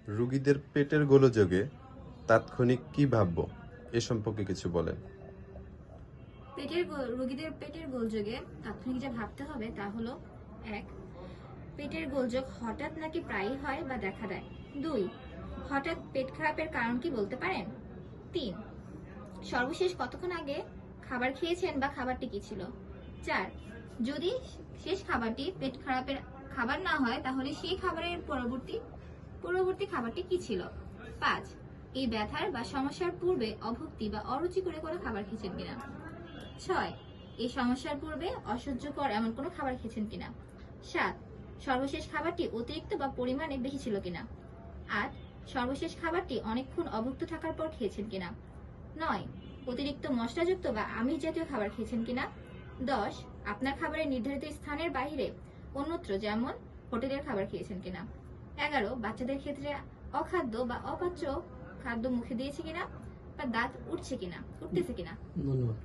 রোগীদের পেটের গোলযোগে তাৎক্ষণিক কি ভাবব এ সম্পর্কে কিছু বলেন। রোগীদের পেটের গোলযোগে তাৎক্ষণিক যা ভাবতে হবে তা হলো: 1. পেটের গোলযোগ হঠাৎ নাকি প্রায়ই হয় বা দেখা দেয়। 2. হঠাৎ পেট খারাপের কারণ কি বলতে পারেন। 3. সর্বশেষ কতক্ষণ আগে খাবার খেয়েছেন বা খাবারটি কি ছিল। 4. যদি শেষ খাবারটি পেট খারাপের খাবার না হয় তাহলে সেই খাবারের পরবর্তী খাবারটি কি ছিল। 5. এই ব্যথার বা সমস্যার পূর্বে অভুক্তি বা অরুচি করে কোনো খাবার খেয়েছেন কিনা। 6. এই সমস্যার পূর্বে অসহ্যকর এমন কোনো খাবার খেয়েছেন কিনা। 7. সর্বশেষ খাবারটি অতিরিক্ত বা পরিমাণে বেশি ছিল কিনা। 8. সর্বশেষ খাবারটি অনেকক্ষণ অভুক্ত থাকার পর খেয়েছেন কিনা। 9. অতিরিক্ত মশলাযুক্ত বা আমিষ জাতীয় খাবার খেয়েছেন কিনা। 10. আপনার খাবারের নির্ধারিত স্থানের বাইরে অন্যত্র যেমন হোটেলের খাবার খেয়েছেন কিনা। 11. বাচ্চাদের ক্ষেত্রে অখাদ্য বা অপাচ্য খাদ্য মুখে দিয়েছে কিনা বা দাঁত উঠতেছে কিনা। ধন্যবাদ।